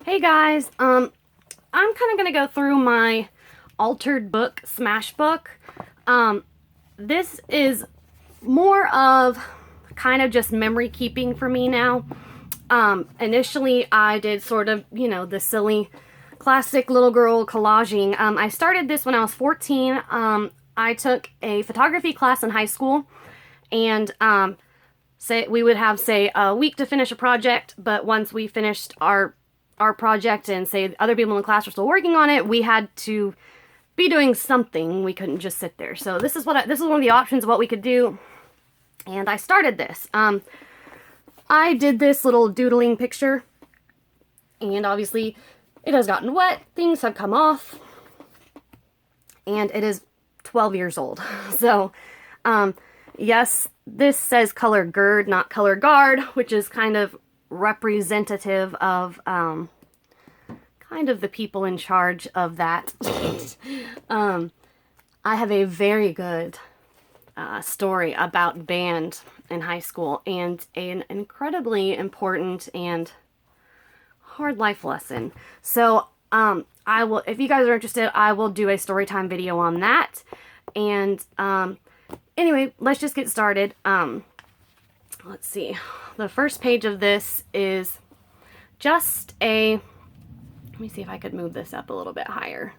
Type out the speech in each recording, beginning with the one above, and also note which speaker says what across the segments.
Speaker 1: Hey guys, I'm kind of going to go through my altered book, Smashbook. This is more of kind of just memory keeping for me now. Initially I did sort of, the silly classic little girl collaging. I started this when I was 14. I took a photography class in high school, and we would have, say, a week to finish a project, but once we finished our project and say other people in the class were still working on it, we had to be doing something. We couldn't just sit there. So this is one of the options of what we could do, and I started this. I did this little doodling picture, and obviously it has gotten wet. Things have come off, and it is 12 years old. So yes, this says color gird, not color guard, which is kind of representative of kind of the people in charge of that. I have a very good story about band in high school, and an incredibly important and hard life lesson. So I will, if you guys are interested, I will do a story time video on that. And anyway, let's just get started. Let's see. The first page of this is just let me see if I could move this up a little bit higher.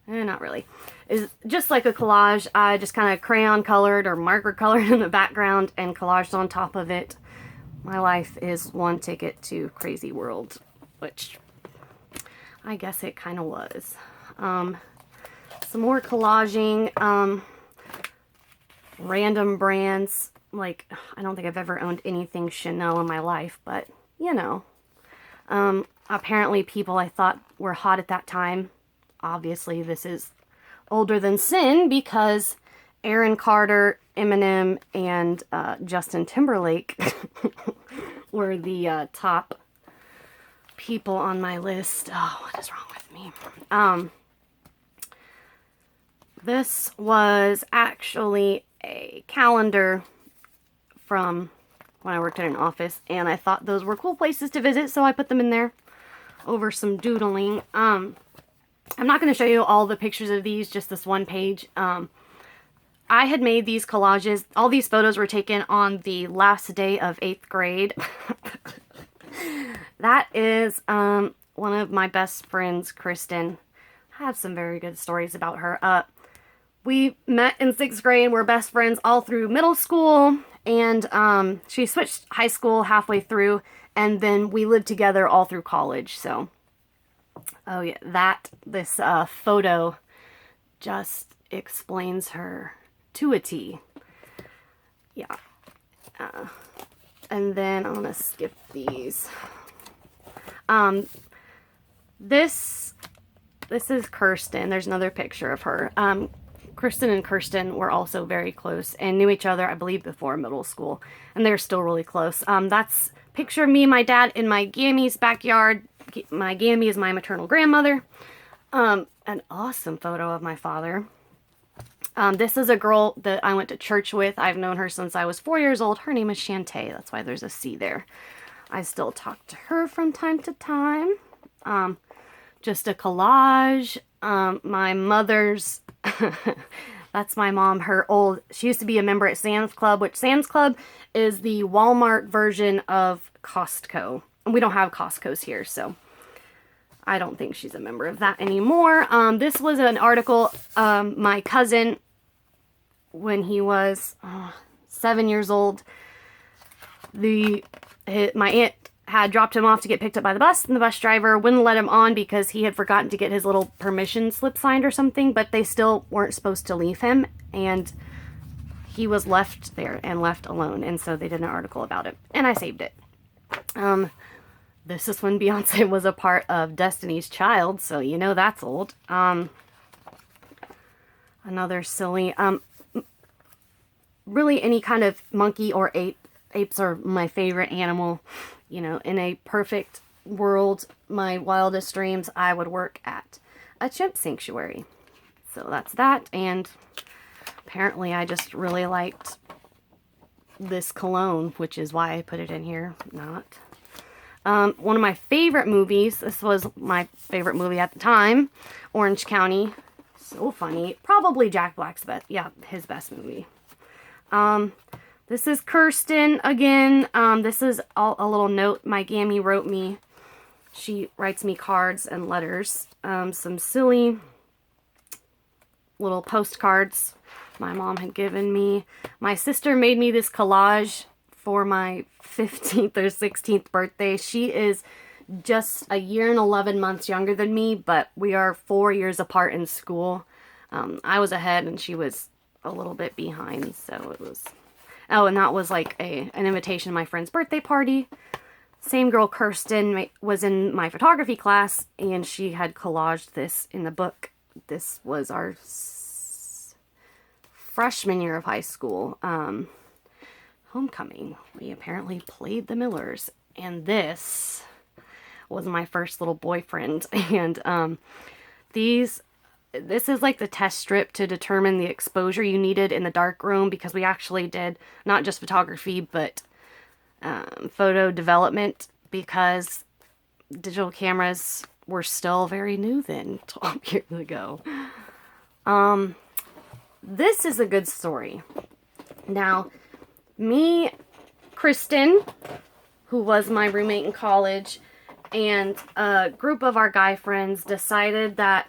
Speaker 1: Not really. It's just like a collage. I just kind of crayon colored or marker colored in the background and collaged on top of it. My life is one ticket to Crazy World, which I guess it kind of was. Some more collaging. Random brands. Like, I don't think I've ever owned anything Chanel in my life, but, apparently people I thought were hot at that time. Obviously, this is older than sin, because Aaron Carter, Eminem, and Justin Timberlake were the top people on my list. Oh, what is wrong with me? This was actually a calendar from when I worked in an office, and I thought those were cool places to visit, so I put them in there over some doodling. I'm not going to show you all the pictures of these, just this one page. I had made these collages. All these photos were taken on the last day of 8th grade. That is one of my best friends, Kristen. I have some very good stories about her. We met in 6th grade and we're best friends all through middle school. And she switched high school halfway through, and then we lived together all through college. So, oh yeah, this photo just explains her to a T. Yeah. And then I'm gonna skip these. This is Kirsten. There's another picture of her. Kristen and Kirsten were also very close and knew each other, I believe, before middle school. And they're still really close. That's a picture of me and my dad in my Gammy's backyard. My Gammy is my maternal grandmother. An awesome photo of my father. This is a girl that I went to church with. I've known her since I was 4 years old. Her name is Shantae. That's why there's a C there. I still talk to her from time to time. Just a collage. My mother's... That's my mom. She used to be a member at Sam's Club, which Sam's Club is the Walmart version of Costco. We don't have Costco's here, so I don't think she's a member of that anymore. This was an article, my cousin, when he was 7 years old, my aunt had dropped him off to get picked up by the bus, and the bus driver wouldn't let him on because he had forgotten to get his little permission slip signed or something, but they still weren't supposed to leave him, and he was left there and left alone, and so they did an article about it, and I saved it. This is when Beyonce was a part of Destiny's Child, so you know that's old. Another silly, really any kind of monkey or ape. Apes are my favorite animal. In a perfect world, my wildest dreams, I would work at a chimp sanctuary. So that's that, and apparently I just really liked this cologne, which is why I put it in here. Not. One of my favorite movies, this was my favorite movie at the time, Orange County. So funny. Probably Jack Black's best, yeah, his best movie. This is Kirsten again. This is a little note my Gammy wrote me. She writes me cards and letters. Some silly little postcards my mom had given me. My sister made me this collage for my 15th or 16th birthday. She is just a year and 11 months younger than me, but we are 4 years apart in school. I was ahead and she was a little bit behind, so it was... Oh, and that was like an invitation to my friend's birthday party. Same girl, Kirsten, was in my photography class, and she had collaged this in the book. This was our freshman year of high school. Homecoming. We apparently played the Millers. And this was my first little boyfriend. And this is like the test strip to determine the exposure you needed in the dark room, because we actually did not just photography, but photo development, because digital cameras were still very new then, 12 years ago. This is a good story. Now, me, Kristen, who was my roommate in college, and a group of our guy friends decided that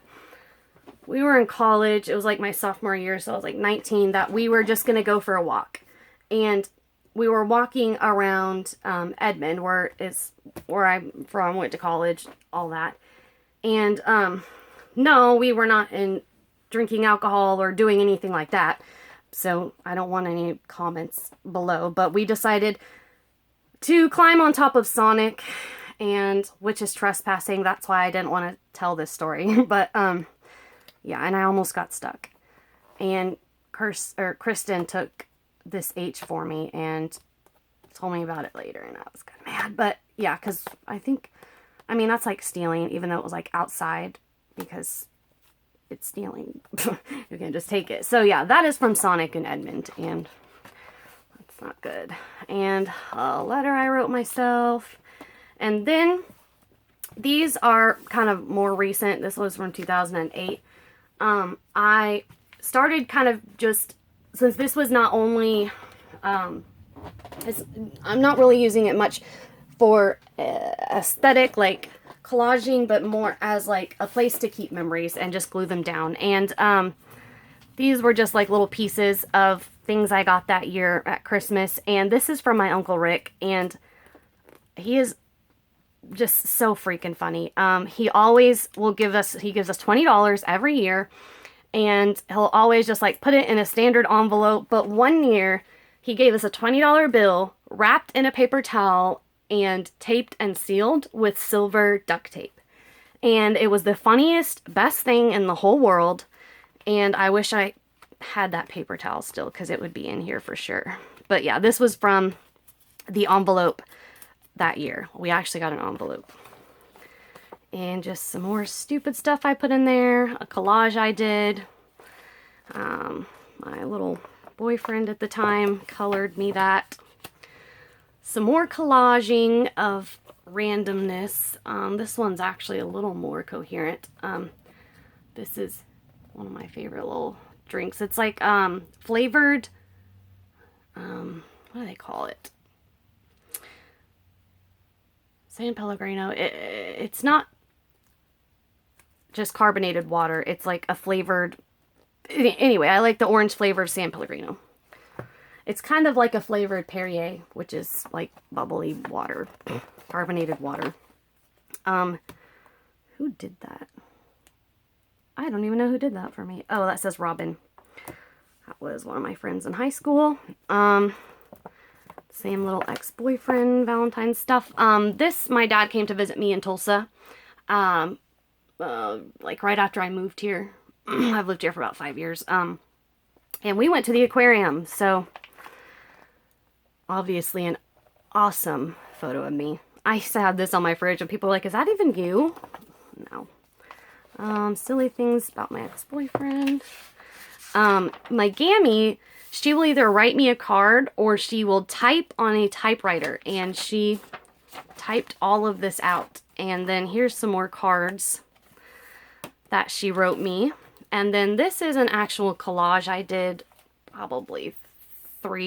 Speaker 1: we were in college. It was like my sophomore year, so I was like 19, that we were just going to go for a walk. And we were walking around Edmond, where I'm from, went to college, all that. And no, we were not drinking alcohol or doing anything like that. So I don't want any comments below. But we decided to climb on top of Sonic, which is trespassing. That's why I didn't want to tell this story. But yeah, and I almost got stuck. And Kristen took this H for me and told me about it later, and I was kind of mad. But yeah, because I mean, that's like stealing, even though it was like outside, because it's stealing. You can just take it. So yeah, that is from Sonic and Edmond, and that's not good. And a letter I wrote myself. And then these are kind of more recent. This was from 2008. I started kind of just, since this was not only, I'm not really using it much for aesthetic, like collaging, but more as like a place to keep memories and just glue them down. And these were just like little pieces of things I got that year at Christmas. And this is from my Uncle Rick, and he is just so freaking funny. He always will gives us $20 every year, and he'll always just like put it in a standard envelope. But one year he gave us a $20 bill wrapped in a paper towel and taped and sealed with silver duct tape. And it was the funniest, best thing in the whole world. And I wish I had that paper towel still, because it would be in here for sure. But yeah, this was from the envelope that year. We actually got an envelope. And just some more stupid stuff I put in there. A collage I did. My little boyfriend at the time colored me that. Some more collaging of randomness. This one's actually a little more coherent. This is one of my favorite little drinks. It's like flavored, what do they call it? San Pellegrino. It's not just carbonated water. It's like a flavored... Anyway, I like the orange flavor of San Pellegrino. It's kind of like a flavored Perrier, which is like bubbly water. Carbonated water. Who did that? I don't even know who did that for me. Oh, that says Robin. That was one of my friends in high school. Same little ex-boyfriend Valentine's stuff. This, my dad came to visit me in Tulsa. Like right after I moved here. I've lived here for about 5 years. And we went to the aquarium. So, obviously an awesome photo of me. I used to have this on my fridge and people were like, is that even you? No. Silly things about my ex-boyfriend. My Gammy, she will either write me a card or she will type on a typewriter. And she typed all of this out. And then here's some more cards that she wrote me. And then this is an actual collage I did probably 3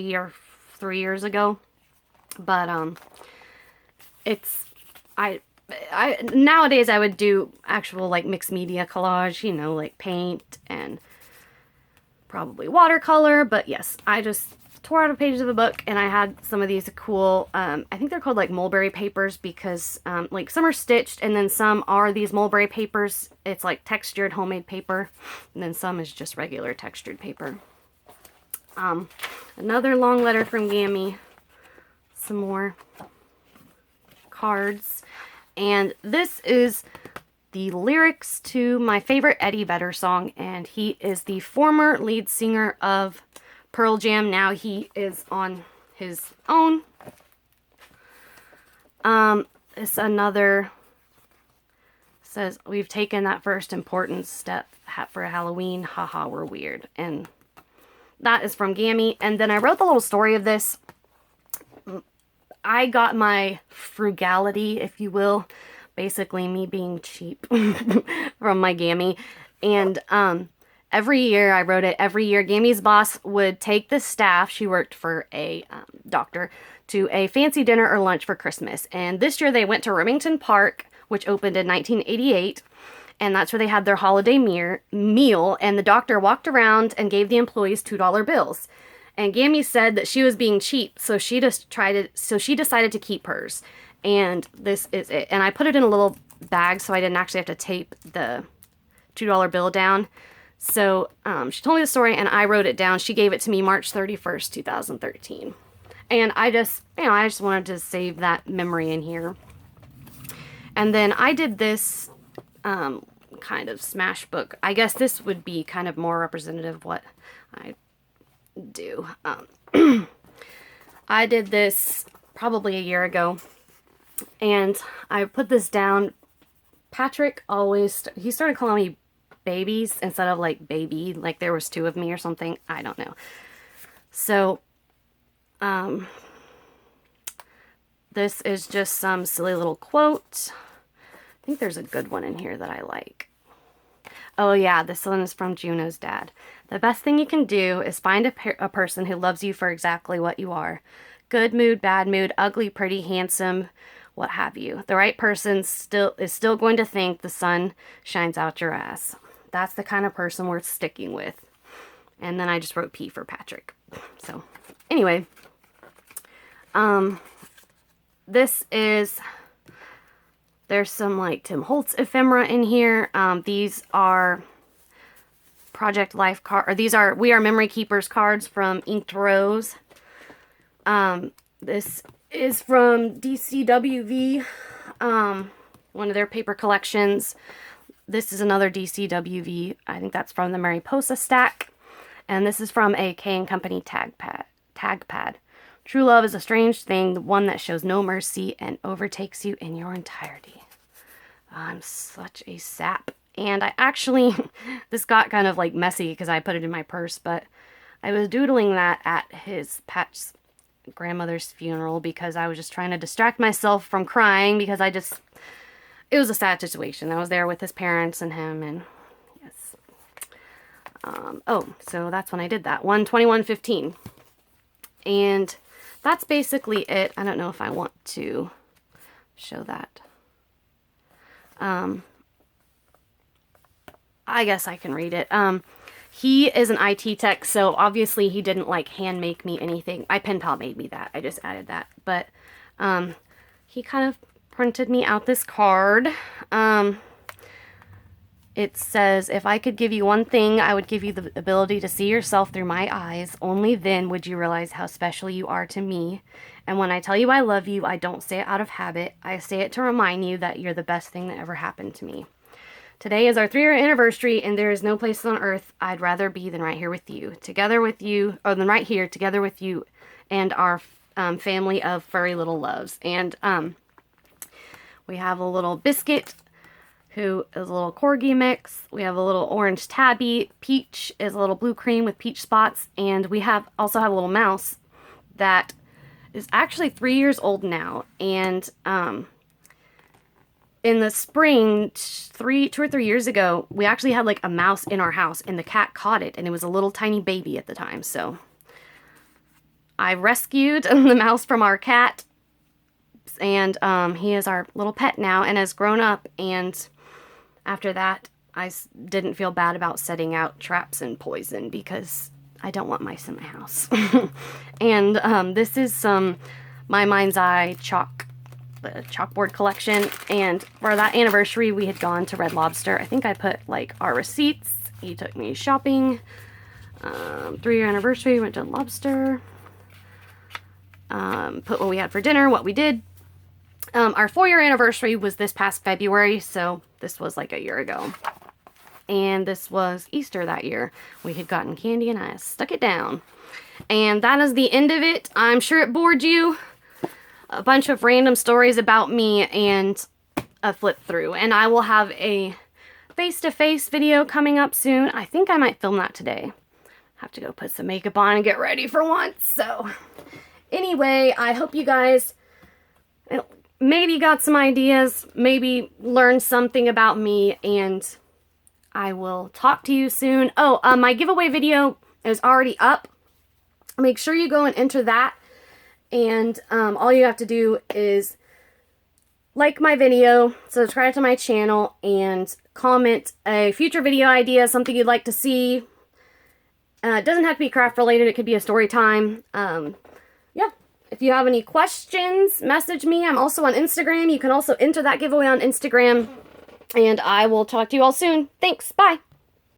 Speaker 1: years ago. But it's I nowadays I would do actual like mixed media collage, you know, like paint and probably watercolor. But yes, I just tore out a page of the book, and I had some of these cool, I think they're called like mulberry papers, because like some are stitched and then some are these mulberry papers. It's like textured homemade paper, and then some is just regular textured paper. Another long letter from Gammy, some more cards, and this is the lyrics to my favorite Eddie Vedder song, and he is the former lead singer of Pearl Jam. Now he is on his own. It's another, says, we've taken that first important step for Halloween, haha, we're weird. And that is from Gammy. And then I wrote the little story of this. I got my frugality, if you will, basically me being cheap, from my Gammy. And every year, I wrote it, every year Gammy's boss would take the staff, she worked for a doctor, to a fancy dinner or lunch for Christmas. And this year they went to Remington Park, which opened in 1988. And that's where they had their holiday meal. And the doctor walked around and gave the employees $2 bills. And Gammy said that she was being cheap, so she decided to keep hers. And this is it. And I put it in a little bag so I didn't actually have to tape the $2 bill down. So she told me the story and I wrote it down. She gave it to me March 31st, 2013. And I just wanted to save that memory in here. And then I did this kind of Smashbook. I guess this would be kind of more representative of what I do. I did this probably a year ago, and I put this down. Patrick always, he started calling me babies instead of like baby, like there was 2 of me or something. I don't know. So, this is just some silly little quote. I think there's a good one in here that I like. Oh yeah, this one is from Juno's dad. The best thing you can do is find a person who loves you for exactly what you are. Good mood, bad mood, ugly, pretty, handsome, what have you. The right person is still going to think the sun shines out your ass. That's the kind of person worth sticking with. And then I just wrote P for Patrick. So, anyway. This is, there's some like Tim Holtz ephemera in here. These are Project Life card, or these are We Are Memory Keepers cards from Inked Rose. This is from DCWV, one of their paper collections. This is another DCWV. I think that's from the Mariposa stack. And this is from a K & Company tag pad. True love is a strange thing, the one that shows no mercy and overtakes you in your entirety. I'm such a sap. And I actually, this got kind of like messy because I put it in my purse, but I was doodling that at Pat's grandmother's funeral because I was just trying to distract myself from crying because it was a sad situation. I was there with his parents and him, and yes. So that's when I did that. 1/21/15. And that's basically it. I don't know if I want to show that. I guess I can read it. He is an IT tech, so obviously he didn't like hand make me anything. My pen pal made me that. I just added that. But he kind of printed me out this card. It says, if I could give you one thing, I would give you the ability to see yourself through my eyes. Only then would you realize how special you are to me. And when I tell you I love you, I don't say it out of habit. I say it to remind you that you're the best thing that ever happened to me. Today is our 3-year anniversary, and there is no place on earth I'd rather be than right here with you. Together with you, or than right here, together with you and our family of furry little loves. And we have a little biscuit, who is a little corgi mix. We have a little orange tabby. Peach is a little blue cream with peach spots. And we also have a little mouse that is actually 3 years old now. And in the spring, 2 or 3 years ago, we actually had like a mouse in our house, and the cat caught it, and it was a little tiny baby at the time. So I rescued the mouse from our cat, and he is our little pet now and has grown up. And after that, I didn't feel bad about setting out traps and poison because I don't want mice in my house. And this is some My Mind's Eye chalkboard collection. And for that anniversary, we had gone to Red Lobster. I think I put like our receipts. He took me shopping. 3-year anniversary, went to Lobster. Put what we had for dinner, what we did. Our 4-year anniversary was this past February, so this was like a year ago. And this was Easter that year. We had gotten candy and I stuck it down. And that is the end of it. I'm sure it bored you. A bunch of random stories about me and a flip through. And I will have a face-to-face video coming up soon. I think I might film that today. Have to go put some makeup on and get ready for once. So anyway, I hope you guys maybe got some ideas, maybe learned something about me, and I will talk to you soon. Oh, my giveaway video is already up. Make sure you go and enter that. And all you have to do is like my video, subscribe to my channel, and comment a future video idea, something you'd like to see. It doesn't have to be craft related. It could be a story time. Yeah. If you have any questions, message me. I'm also on Instagram. You can also enter that giveaway on Instagram. And I will talk to you all soon. Thanks. Bye.